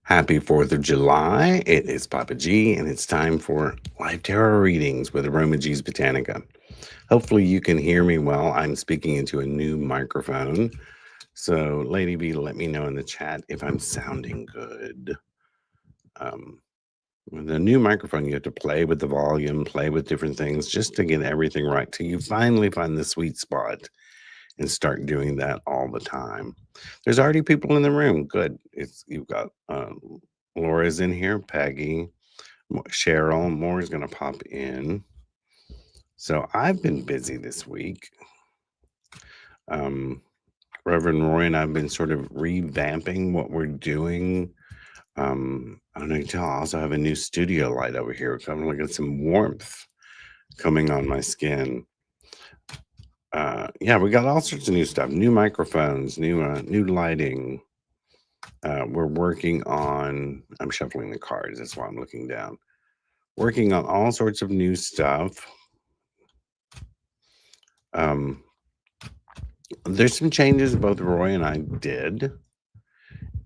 Happy 4th of July. It is Papa G, and it's time for live tarot readings with aromaG's Botanica. Hopefully, you can hear me well. I'm speaking into a new microphone. So, Lady B, let me know in the chat if I'm sounding good. Um, with a new microphone, you have to play with the volume, play with different things just to get everything right till you finally find the sweet spot and start doing that all the time. There's already people in the room. Good. It's you've got Laura's in here, Peggy, Cheryl, more's gonna pop in. So I've been busy this week. Um, Reverend Roy and I've been sort of revamping what we're doing. I don't know, you can tell I also have a new studio light over here. Kind of like some warmth coming on my skin. Yeah, we got all sorts of new stuff, new microphones, new lighting. We're working on. I'm shuffling the cards. That's why I'm looking down. Working on all sorts of new stuff. Um, there's some changes both Roy and I did,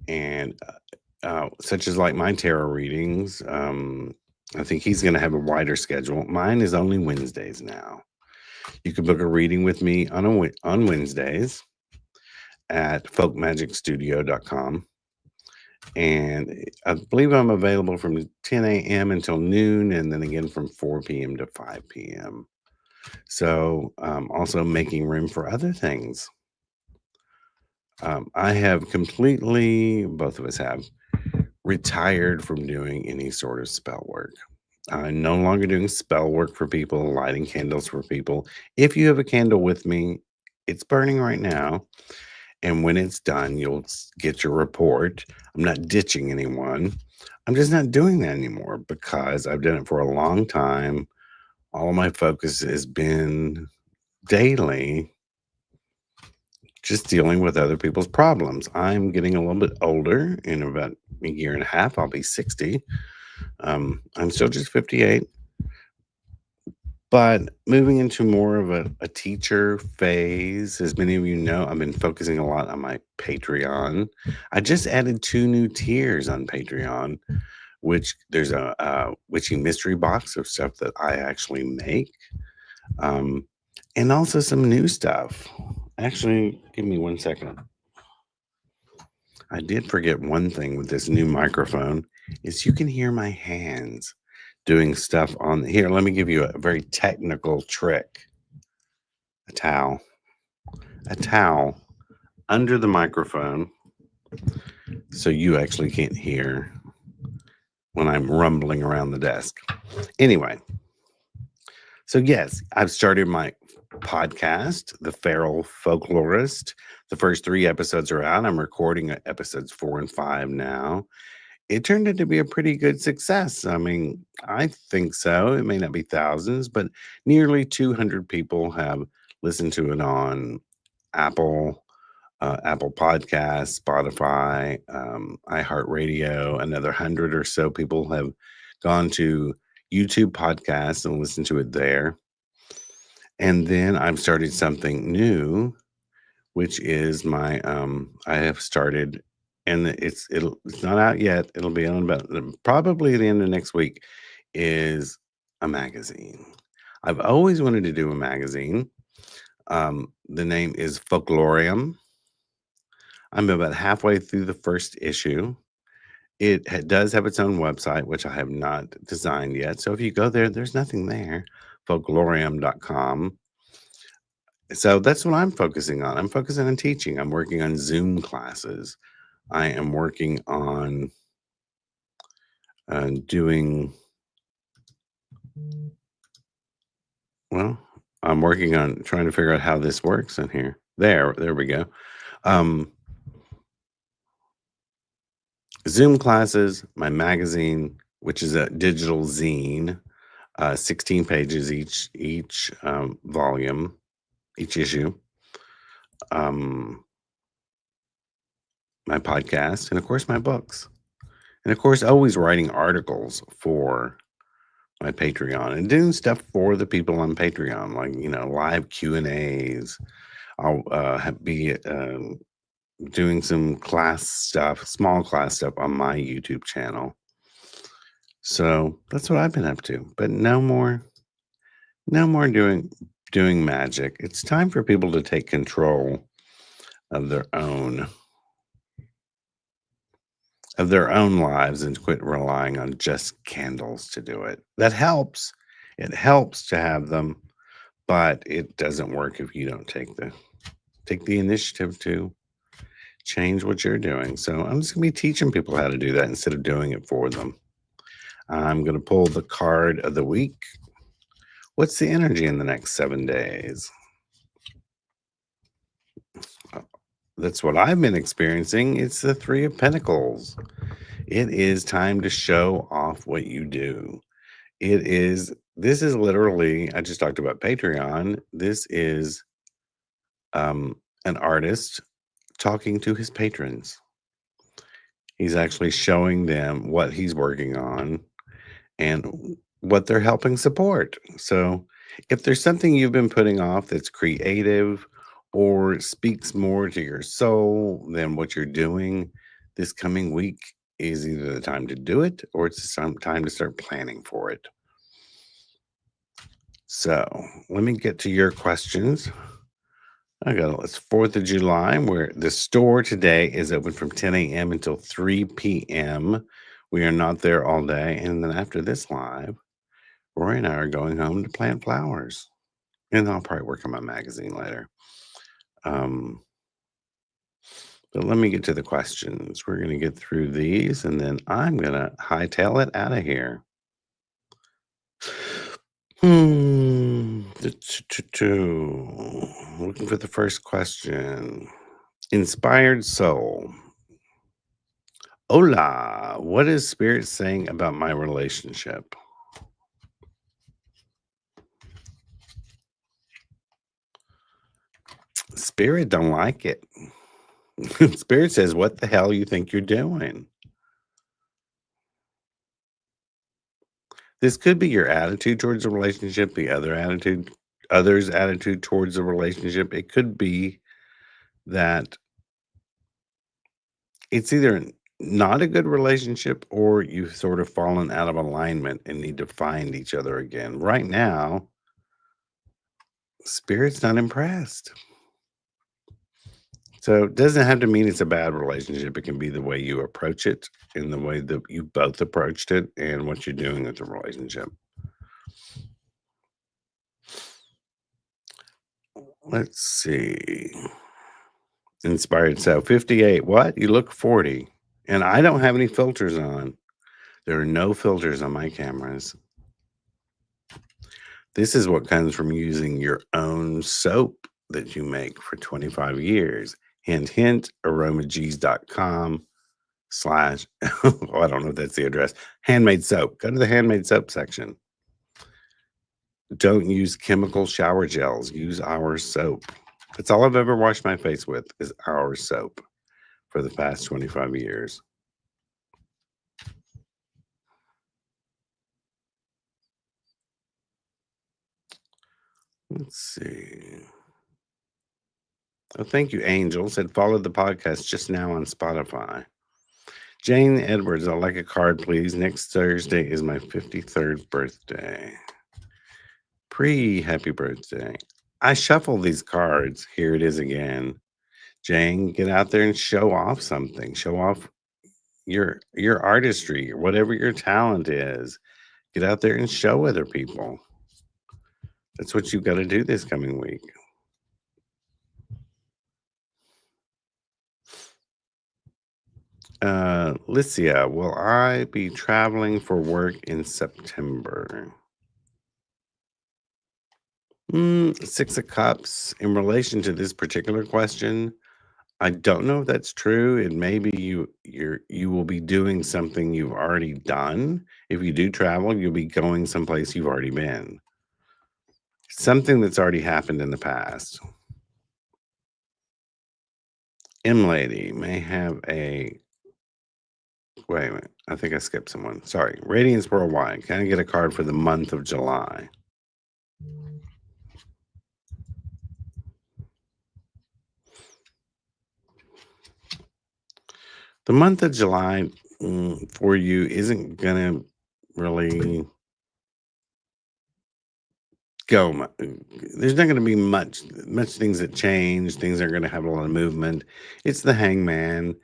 and such as like my tarot readings. I think he's going to have a wider schedule. Mine is only Wednesdays now. You can book a reading with me on Wednesdays at folkmagicstudio.com. And I believe I'm available from 10 a.m. until noon, and then again from 4 p.m. to 5 p.m. So, also making room for other things. I have completely, both of us have, retired from doing any sort of spell work. I'm no longer doing spell work for people, lighting candles for people. If you have a candle with me, it's burning right now. And when it's done, you'll get your report. I'm not ditching anyone. I'm just not doing that anymore because I've done it for a long time. All my focus has been daily just dealing with other people's problems. I'm getting a little bit older. In about a year and a half, I'll be 60. I'm still just 58. But moving into more of a teacher phase, as many of you know, I've been focusing a lot on my Patreon. I just added 2 new tiers on Patreon, which there's a witchy mystery box of stuff that I actually make, um, and also some new stuff. Actually, give me 1 second. I did forget one thing with this new microphone is you can hear my hands doing stuff on here. Let me give you a very technical trick. A towel, a towel under the microphone so you actually can't hear when I'm rumbling around the desk. Anyway, so yes, I've started my podcast, The Feral Folklorist. The first 3 episodes are out. I'm recording episodes 4 and 5 now. It turned out to be a pretty good success. I mean, I think so. It may not be thousands, but nearly 200 people have listened to it on Apple, Apple Podcasts, Spotify, iHeartRadio. Another 100 or so people have gone to YouTube podcasts and listened to it there. And then I've started something new, which is my I have started, and it's not out yet. It'll be on about probably the end of next week. Is a magazine. I've always wanted to do a magazine. The name is Folklorium. I'm about halfway through the first issue. Does have its own website, which I have not designed yet. So if you go there, there's nothing there. Folklorium.com. So that's what I'm focusing on. I'm focusing on teaching. I'm working on Zoom classes. I am working on doing, well, I'm working on trying to figure out how this works in here. There we go. Um, Zoom classes, my magazine, which is a digital zine, 16 pages each volume, each issue. My podcast, and of course my books, and of course always writing articles for my Patreon and doing stuff for the people on Patreon, like live Q and A's. I'll be doing some class stuff, small class stuff on my YouTube channel. So that's what I've been up to. But no more doing magic. It's time for people to take control of their own lives and quit relying on just candles to do it. That helps. It helps to have them, but it doesn't work if you don't take the initiative to change what you're doing. So I'm just gonna be teaching people how to do that instead of doing it for them. I'm gonna pull the card of the week. What's the energy in the next 7 days? Uh, That's what I've been experiencing. It's the Three of Pentacles. It is time to show off what you do. This is literally, I just talked about Patreon. This is an artist talking to his patrons. He's actually showing them what he's working on and what they're helping support. So, if there's something you've been putting off that's creative or speaks more to your soul than what you're doing this coming week is either the time to do it or it's some time to start planning for it. So, let me get to your questions. It's 4th of July, where the store today is open from 10 a.m. until 3 p.m. We are not there all day. And then after this live, Roy and I are going home to plant flowers. And I'll probably work on my magazine later. Um, but let me get to the questions. We're going to get through these and then I'm going to hightail it out of here. Looking for the first question. Inspired Soul. Hola, what is Spirit saying about my relationship? Spirit don't like it. Spirit says, what the hell you think you're doing? This could be your attitude towards the relationship, others' attitude towards the relationship. It could be that it's either not a good relationship or you've sort of fallen out of alignment and need to find each other again. Right now, Spirit's not impressed. So it doesn't have to mean it's a bad relationship. It can be the way you approach it and the way that you both approached it and what you're doing with the relationship. Let's see. Inspired so 58. What? You look 40. And I don't have any filters on. There are no filters on my cameras. This is what comes from using your own soap that you make for 25 years. Hint, hint, aromaG's.com / I don't know if that's the address. Handmade soap. Go to the handmade soap section. Don't use chemical shower gels. Use our soap. That's all I've ever washed my face with is our soap for the past 25 years. Let's see. Oh, thank you, Angel. Said followed the podcast just now on Spotify. Jane Edwards, I'd like a card, please. Next Thursday is my 53rd birthday. Happy birthday. I shuffle these cards. Here it is again. Jane, get out there and show off something. Show off your artistry or whatever your talent is. Get out there and show other people. That's what you've got to do this coming week. Licia, will I be traveling for work in September? 6 of Cups. In relation to this particular question, I don't know if that's true. It may be you will be doing something you've already done. If you do travel, you'll be going someplace you've already been. Something that's already happened in the past. M Lady may have a wait a minute. I think I skipped someone. Sorry. Radiance Worldwide. Can I get a card for the month of July? The month of July for you isn't gonna really go. There's not going to be much things that change. Things aren't going to have a lot of movement. It's the hangman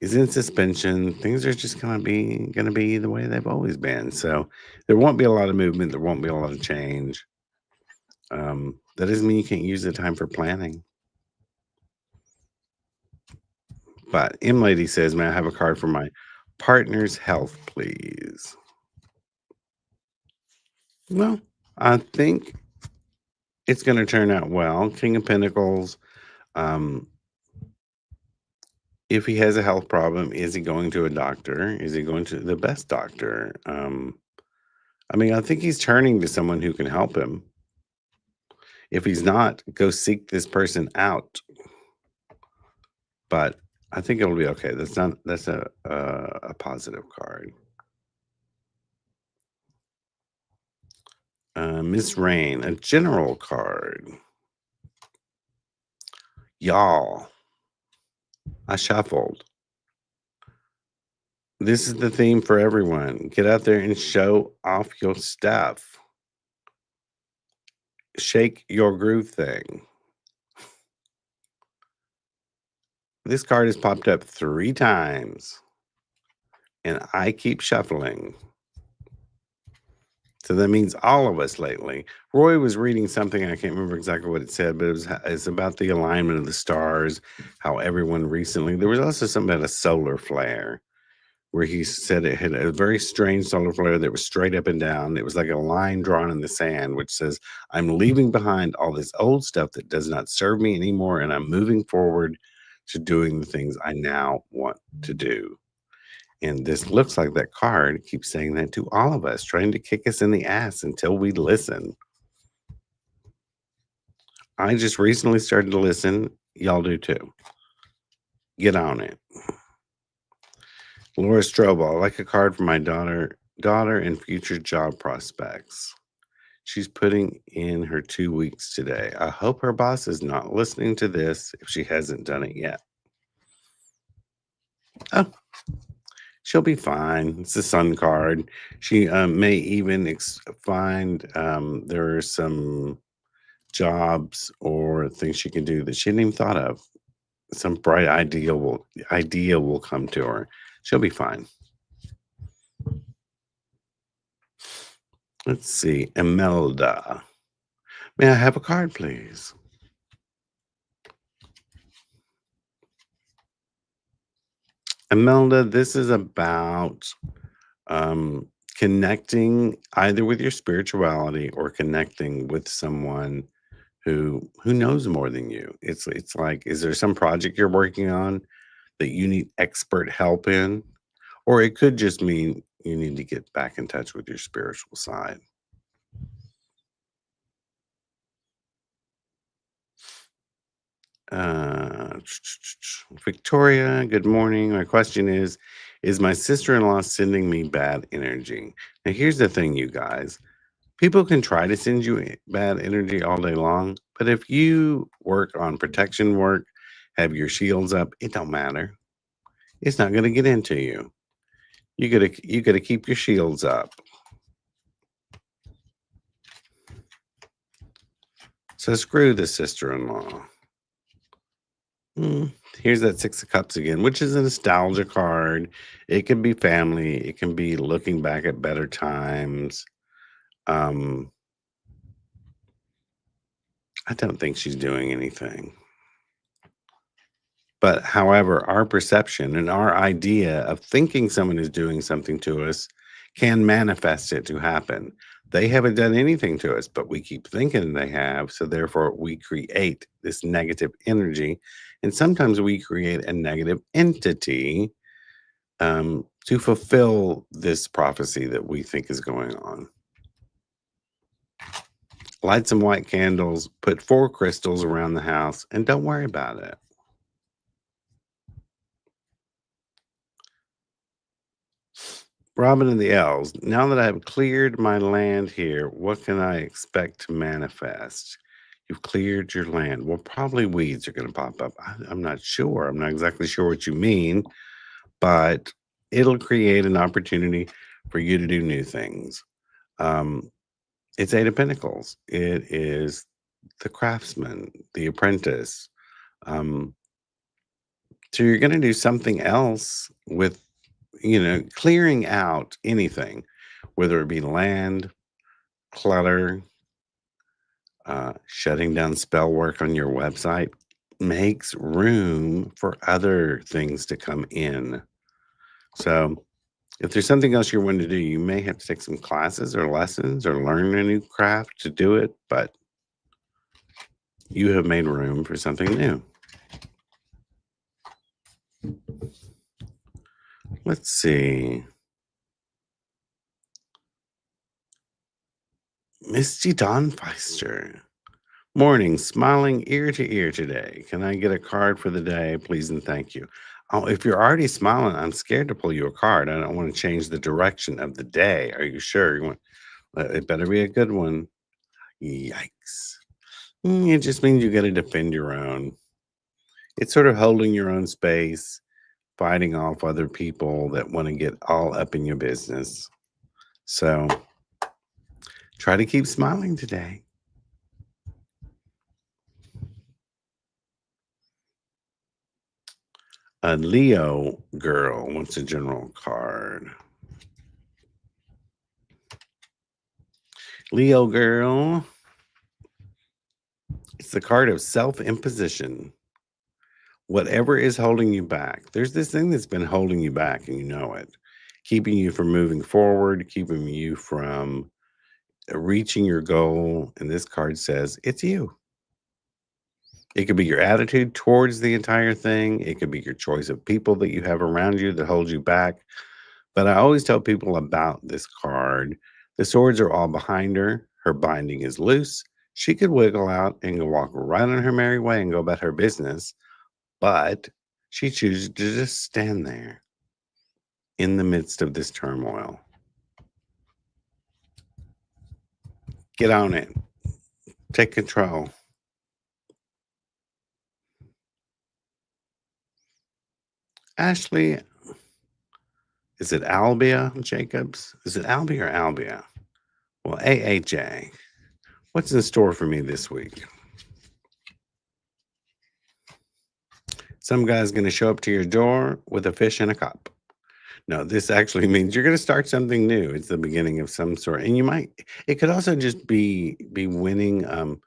is in suspension. Things are just going to be the way they've always been. So there won't be a lot of movement. There won't be a lot of change. That doesn't mean you can't use the time for planning. But M Lady says, "May I have a card for my partner's health, please?" Well, I think it's going to turn out well. King of Pentacles. Um, If he has a health problem, is he going to a doctor? Is he going to the best doctor? I mean, I think he's turning to someone who can help him. If he's not, go seek this person out. But I think it'll be okay. That's a positive card. Miss Rain, a general card. Y'all, I shuffled. This is the theme for everyone. Get out there and show off your stuff. Shake your groove thing. This card has popped up 3 times, and I keep shuffling. So that means all of us lately. Roy was reading something, I can't remember exactly what it said, but it's about the alignment of the stars, how everyone recently there was also something about a solar flare where he said it had a very strange solar flare that was straight up and down. It was like a line drawn in the sand, which says, "I'm leaving behind all this old stuff that does not serve me anymore, and I'm moving forward to doing the things I now want to do." And this looks like that card keeps saying that to all of us, trying to kick us in the ass until we listen. I just recently started to listen. Y'all do too. Get on it. Laura Strobel, I like a card for my daughter and future job prospects. She's putting in her 2 weeks today. I hope her boss is not listening to this if she hasn't done it yet. Oh, she'll be fine. It's a sun card. She may even find there are some jobs or things she can do that she hadn't even thought of. Some bright idea will come to her. She'll be fine. Let's see, Imelda. May I have a card, please? Imelda, this is about um, connecting either with your spirituality or connecting with someone who knows more than you. It's like, is there some project you're working on that you need expert help in? Or it could just mean you need to get back in touch with your spiritual side. Uh, Victoria, good morning. My question is my sister-in-law sending me bad energy? Now, here's the thing, you guys. People can try to send you bad energy all day long, but if you work on protection work, have your shields up, it don't matter. It's not going to get into you. You gotta keep your shields up. So screw the sister-in-law. Here's that 6 of Cups again, which is a nostalgia card. It can be family. It can be looking back at better times. Um, I don't think she's doing anything. But however, our perception and our idea of thinking someone is doing something to us can manifest it to happen. They haven't done anything to us, but we keep thinking they have. So therefore, we create this negative energy. And sometimes we create a negative entity to fulfill this prophecy that we think is going on. Light some white candles, put 4 crystals around the house, and don't worry about it. Robin and the Elves. Now that I have cleared my land here, what can I expect to manifest? You've cleared your land. Well, probably weeds are going to pop up. I'm not sure. I'm not exactly sure what you mean, but it'll create an opportunity for you to do new things. Um, it's Eight of Pentacles. It is the craftsman, the apprentice. Um, so you're going to do something else with, clearing out anything, whether it be land, clutter, shutting down spell work on your website makes room for other things to come in. So if there's something else you're wanting to do, you may have to take some classes or lessons or learn a new craft to do it, but you have made room for something new. Let's see. Misty Dawnfeister. Morning, smiling ear to ear today. Can I get a card for the day, please and thank you? Oh, if you're already smiling, I'm scared to pull you a card. I don't want to change the direction of the day. Are you sure? It better be a good one. Yikes. It just means you got to defend your own. It's sort of holding your own space, fighting off other people that want to get all up in your business. So try to keep smiling today. A Leo girl wants a general card. Leo girl. It's the card of self-imposition. Whatever is holding you back, there's this thing that's been holding you back and you know it, keeping you from moving forward, keeping you from reaching your goal. And this card says it's you. It could be your attitude towards the entire thing. It could be your choice of people that you have around you that hold you back. But I always tell people about this card. The swords are all behind her. Her binding is loose. She could wiggle out and go walk right on her merry way and go about her business. But she chooses to just stand there in the midst of this turmoil. Get on it. Take control. Ashley, is it Albia Jacobs? Is it Albia or Albia? Well, AAJ. What's in store for me this week? Some guy's going to show up to your door with a fish in a cup. No, this actually means you're going to start something new. It's the beginning of some sort, and it could also just be winning um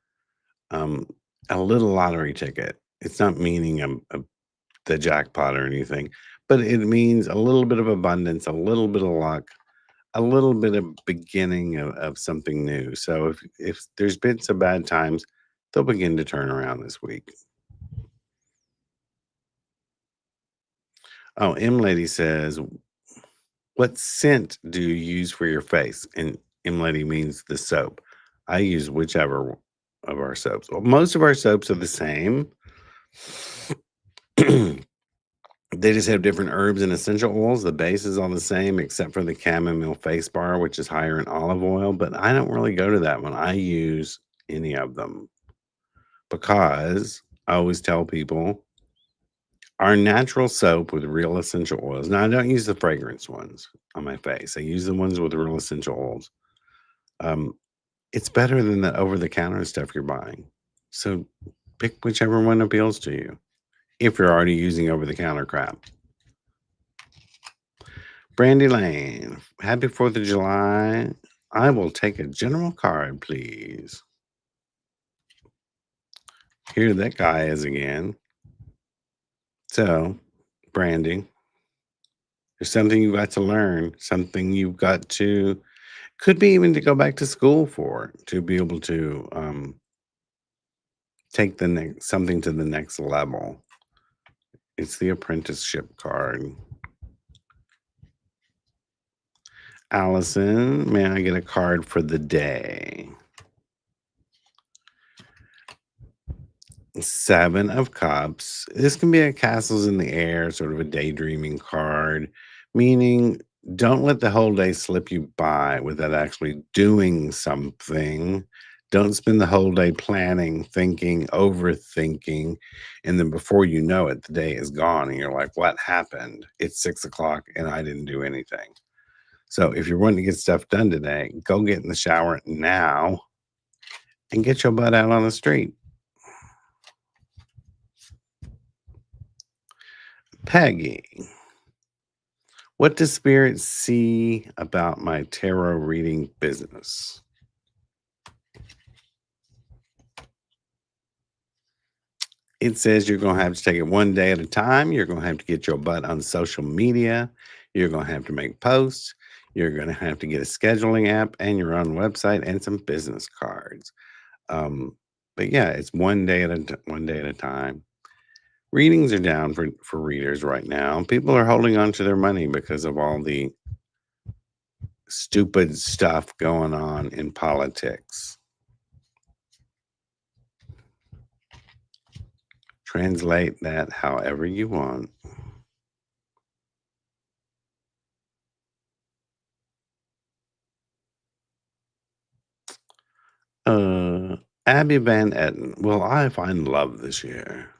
a little lottery ticket. It's not meaning the jackpot or anything, but it means a little bit of abundance, a little bit of luck, a little bit of beginning of something new. So if there's been some bad times, they'll begin to turn around this week. Oh, M Lady says, what scent do you use for your face? And M Lady means the soap. I use whichever of our soaps. Well, most of our soaps are the same. They just have different herbs and essential oils. The base is all the same except for the chamomile face bar, which is higher in olive oil. But I don't really go to that one. I use any of them because I always tell people our natural soap with real essential oils. Now, I don't use the fragrance ones on my face. I use the ones with real essential oils. Um, it's better than the over the counter stuff you're buying. So pick whichever one appeals to you if you're already using over the counter crap. Brandy Lane, happy 4th of July. I will take a general card, please. Here that guy is again. So, Brandy, there's something you got to learn, something you've got to, could be even to go back to school for, to be able to take something to the next level. It's the apprenticeship card. Allison, may I get a card for the day? 7 of Cups. This can be a castles in the air, sort of a daydreaming card, meaning don't let the whole day slip you by without actually doing something Don't spend the whole day planning, thinking, overthinking, and then before you know it, the day is gone, and you're like, "What happened? It's 6 o'clock, and I didn't do anything." So if you're wanting to get stuff done today, go get in the shower now and get your butt out on the street. Peggy, what does Spirit see about my tarot reading business? It says you're going to have to take it one day at a time. You're going to have to get your butt on social media. You're going to have to make posts. You're going to have to get a scheduling app and your own website and some business cards. Um, but yeah, it's one day at a time. Readings are down for readers right now. People are holding on to their money because of all the stupid stuff going on in politics. Translate that however you want. Uh, Abby Van Etten. Will I find love this year?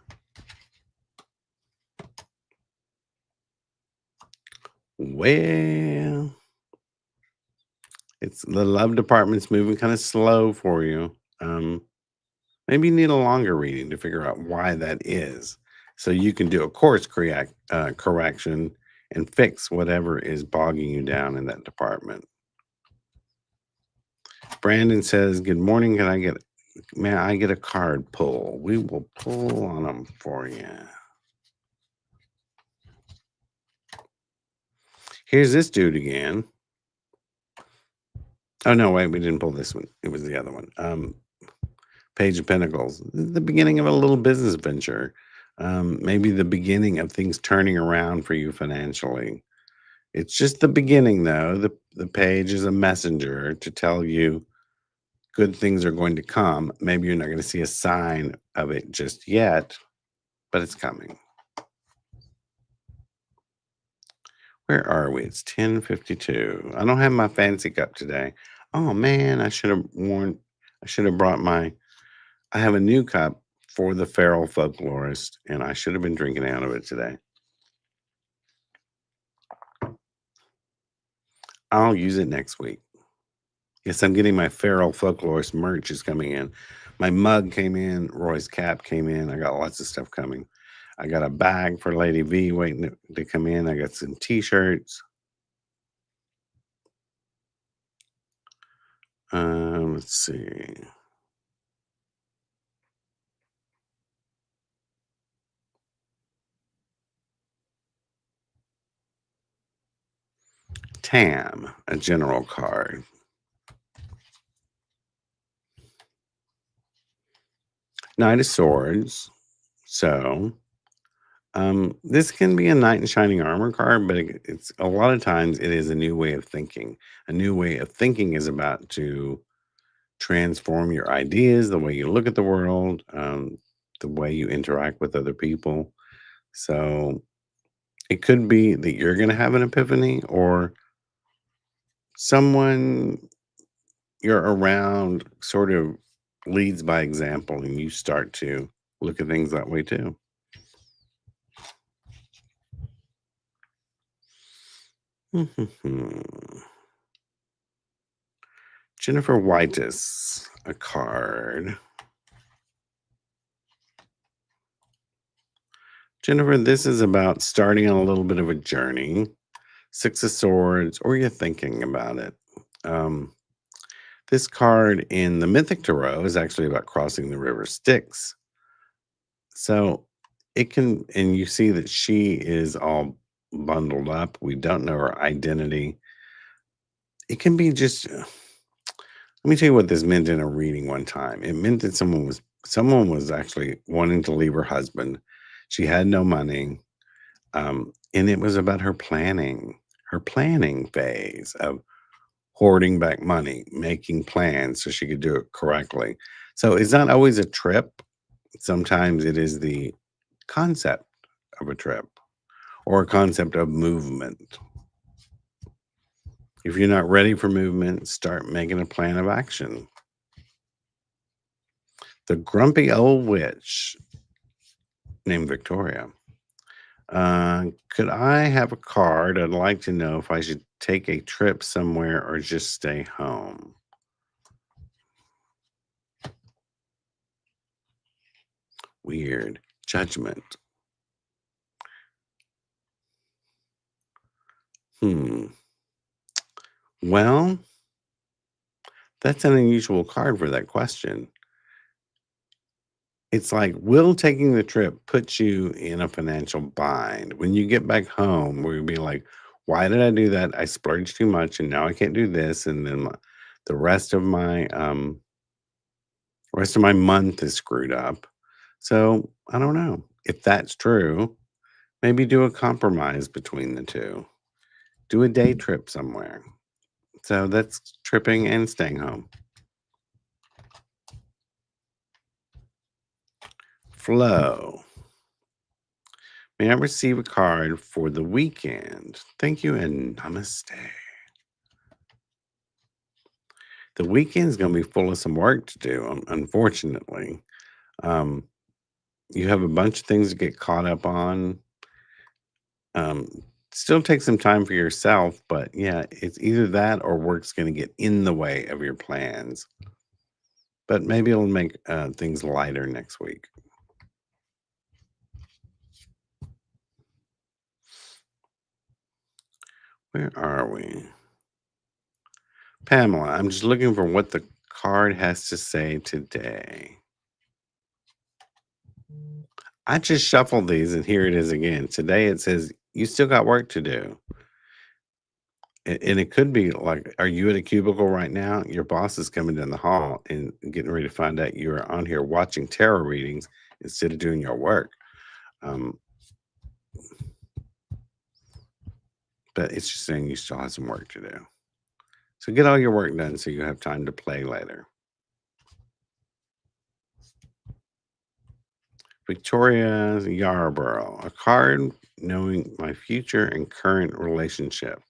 Well, it's the love department's moving kind of slow for you. Maybe you need a longer reading to figure out why that is, so you can do a correction and fix whatever is bogging you down in that department. Brandon says, "Good morning. May I get a card pull? We will pull on them for you." Here's this dude again. Oh no, wait, we didn't pull this one. It was the other one. Page of Pentacles, the beginning of a little business venture. Maybe the beginning of things turning around for you financially. It's just the beginning, though. The page is a messenger to tell you good things are going to come. Maybe you're not going to see a sign of it just yet, but it's coming. Where are we? It's 10:52. I don't have my fancy cup today. Oh man, I should have brought my I have a new cup for the feral folklorist, and I should have been drinking out of it today. I'll use it next week. Yes, I'm getting my feral folklorist merch is coming in. My mug came in, Roy's cap came in. I got lots of stuff coming. I got a bag for Lady V waiting to come in. I got some t-shirts. Let's see. Tam, a general card. Knight of Swords. So, this can be a knight in shining armor card, but it's a lot of times it is a new way of thinking. A new way of thinking is about to transform your ideas, the way you look at the world, the way you interact with other people. So it could be that you're going to have an epiphany, or someone you're around sort of leads by example and you start to look at things that way too. Jennifer Whitus, a card. Jennifer, this is about starting on a little bit of a journey. Six of Swords, or you're thinking about it. This card in the Mythic Tarot is actually about crossing the river Styx. So it can, and you see that she is all bundled up. We don't know her identity. It can be just, let me tell you what this meant in a reading one time. It meant that someone was actually wanting to leave her husband. She had no money. And it was about her planning phase of hoarding back money, making plans so she could do it correctly. So it's not always a trip. Sometimes it is the concept of a trip or a concept of movement. If you're not ready for movement, start making a plan of action. The grumpy old witch named Victoria. Could I have a card? I'd like to know if I should take a trip somewhere or just stay home. Weird. Judgment. Hmm. Well, that's an unusual card for that question. It's like, will taking the trip put you in a financial bind? When you get back home, where you'll be like, why did I do that? I splurged too much and now I can't do this. And then the rest of my month is screwed up. So I don't know. If that's true, maybe do a compromise between the two. Do a day trip somewhere. So that's tripping and staying home. Flow. May I receive a card for the weekend? Thank you and namaste. The weekend's gonna be full of some work to do, unfortunately. Um, you have a bunch of things to get caught up on. Um, Still take some time for yourself, but yeah, it's either that or work's gonna get in the way of your plans. But maybe it'll make things lighter next week. Where are we? Pamela, I'm just looking for what the card has to say today. I just shuffled these and here it is again. Today it says, you still got work to do. And it could be like, are you at a cubicle right now? Your boss is coming down the hall and getting ready to find out you're on here watching tarot readings instead of doing your work. Um, but it's just saying you still have some work to do. So get all your work done so you have time to play later. Victoria Yarborough, a card knowing my future and current relationship.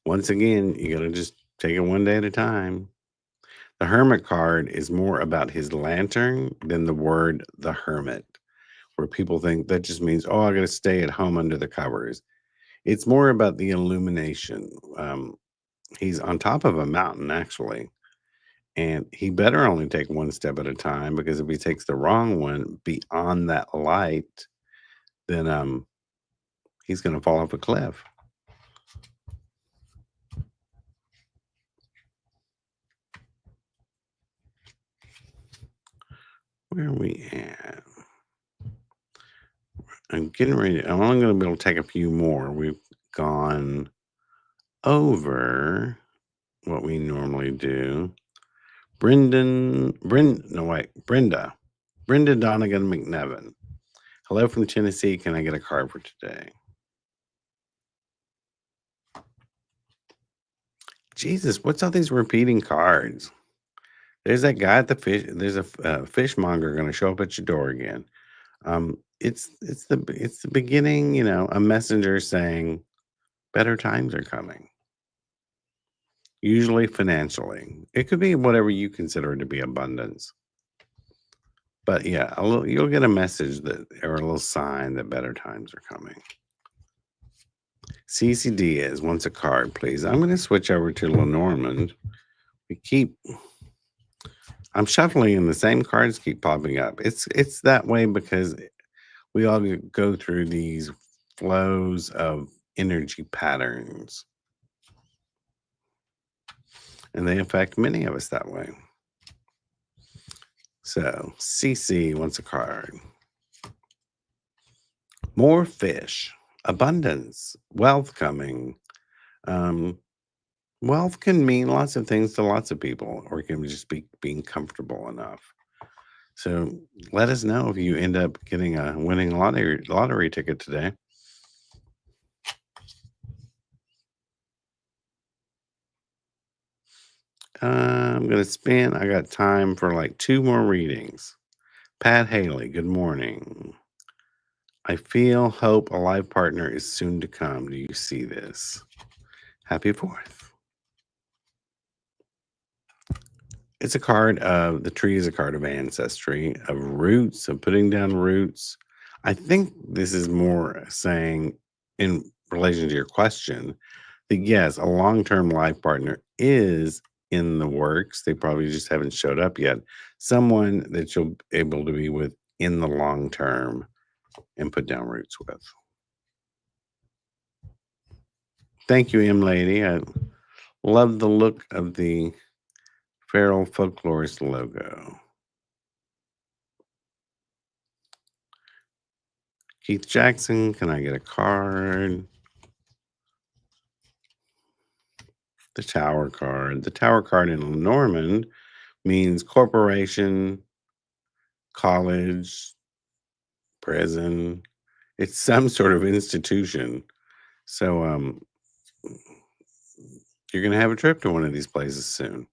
Once again, you got to just take it one day at a time. The Hermit card is more about his lantern than the word the hermit, where people think that just means, oh, I got to stay at home under the covers. It's more about the illumination. He's on top of a mountain, actually, and he better only take one step at a time because if he takes the wrong one beyond that light, then he's going to fall off a cliff. Where are we at? I'm getting ready. I'm only going to be able to take a few more. We've gone over what we normally do. Brenda. Brenda Donegan McNevin. Hello from Tennessee. Can I get a card for today? Jesus, what's all these repeating cards? There's that guy at the fish. There's a fishmonger going to show up at your door again. It's the beginning. You know, a messenger saying better times are coming. Usually financially, it could be whatever you consider to be abundance. But yeah, you'll get a message that or a little sign that better times are coming. CC Diaz wants a card, please. I'm going to switch over to Lenormand. I'm shuffling and the same cards keep popping up. It's that way because we all go through these flows of energy patterns. And they affect many of us that way. So, CC wants a card. More fish, abundance, wealth coming. Wealth can mean lots of things to lots of people, or it can just be being comfortable enough. So let us know if you end up winning a lottery ticket today. I'm gonna spin. I got time for like 2 more readings. Pat Haley, good morning. I feel hope a life partner is soon to come. Do you see this? Happy 4th. It's a card of the tree is a card of ancestry, of roots, of putting down roots. I think this is more saying in relation to your question that yes, a long-term life partner is in the works. They probably just haven't showed up yet. Someone that you'll be able to be with in the long term and put down roots with. Thank you, M Lady. I love the look of the Feral Folklorist logo. Keith Jackson, can I get a card? The Tower card. The Tower card in Lenormand means corporation, college, prison. It's some sort of institution. So you're gonna have a trip to one of these places soon.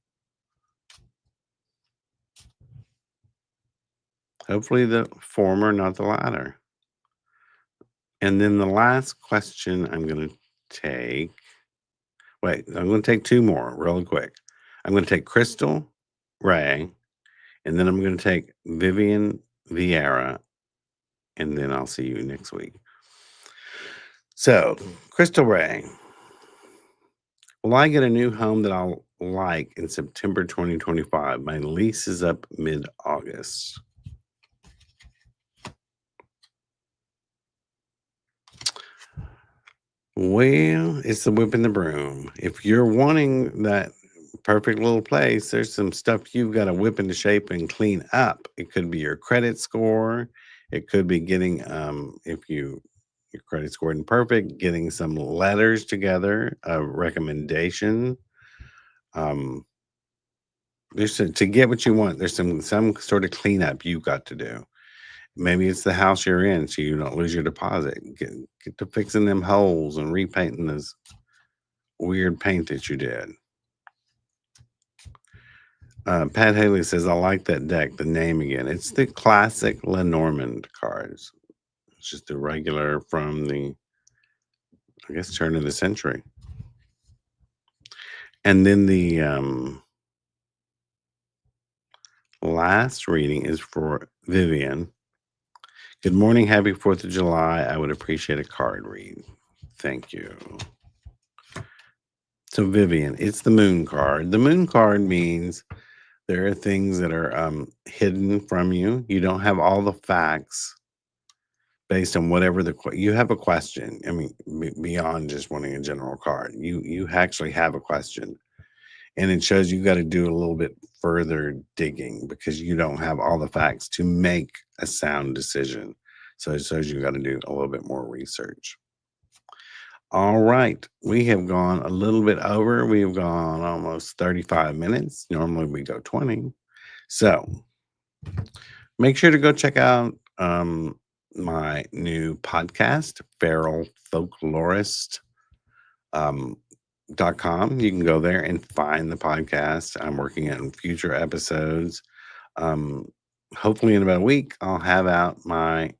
Hopefully the former, not the latter. And then the last question I'm gonna take. Wait, I'm gonna take two more really quick. I'm gonna take Crystal Ray, and then I'm gonna take Vivian Vieira, and then I'll see you next week. So, Crystal Ray, will I get a new home that I'll like in September 2025? My lease is up mid August. Well, it's the whip and the broom. If you're wanting that perfect little place, there's some stuff you've got to whip into shape and clean up. It could be your credit score. It could be getting, if your credit score isn't perfect, getting some letters together, a recommendation. Um, to get what you want. There's some sort of cleanup you've got to do. Maybe it's the house you're in, so you don't lose your deposit. Get to fixing them holes and repainting this weird paint that you did. Pat Haley says, I like that deck, the name again. It's the classic Lenormand cards. It's just the regular from the, I guess, turn of the century. And then the last reading is for Vivian. Good morning. Happy 4th of July. I would appreciate a card read. Thank you. So, Vivian, it's the moon card. The moon card means there are things that are hidden from you. You don't have all the facts based on whatever you have a question. I mean, beyond just wanting a general card, you actually have a question, and it shows you got to do a little bit further digging because you don't have all the facts to make a sound decision. So it shows you got to do a little bit more research. All right. We have gone a little bit over. We've gone almost 35 minutes. Normally we go 20. So make sure to go check out my new podcast, Feral Folklorist. .com. You can go there and find the podcast. I'm working on future episodes. Hopefully in about a week, I'll have out my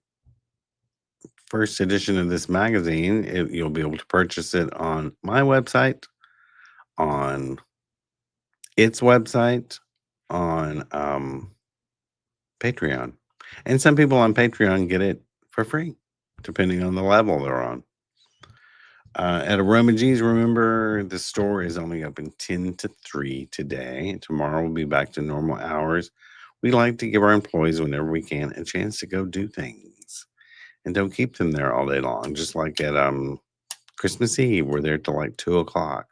first edition of this magazine. You'll be able to purchase it on my website, on its website, on Patreon. And some people on Patreon get it for free, depending on the level they're on. At aromaG's, remember the store is only open 10 to 3 today. Tomorrow we'll be back to normal hours. We like to give our employees, whenever we can, a chance to go do things and don't keep them there all day long. Just like at Christmas Eve, we're there till like 2 o'clock.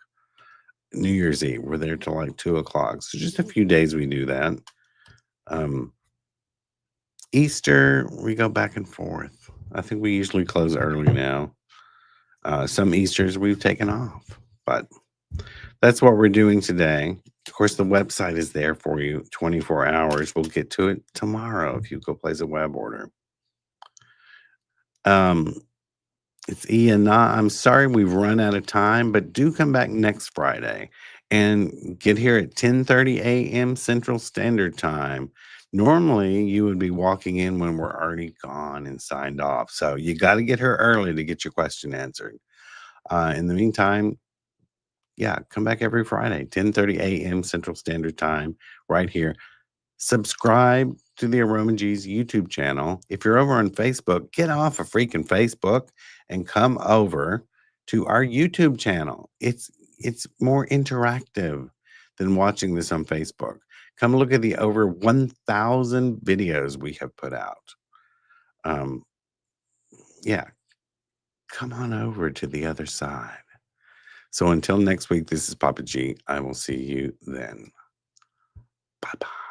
New Year's Eve, we're there till like 2 o'clock. So just a few days we do that. Easter, we go back and forth. I think we usually close early now. Some Easters we've taken off, but that's what we're doing today. Of course, the website is there for you 24 hours. We'll get to it tomorrow if you go place a web order. It's Ian. I'm sorry we've run out of time, but do come back next Friday and get here at 10:30 a.m. Central Standard Time. Normally, you would be walking in when we're already gone and signed off. So you got to get here early to get your question answered. In the meantime, Yeah, come back every Friday, 10:30 a.m. Central Standard Time, right here. Subscribe to the aromaG's YouTube channel. If you're over on Facebook, get off of freaking Facebook and come over to our YouTube channel. It's more interactive than watching this on Facebook. Come look at the over 1,000 videos we have put out. Um, yeah, come on over to the other side. So until next week, this is Papa G. I will see you then. Bye bye.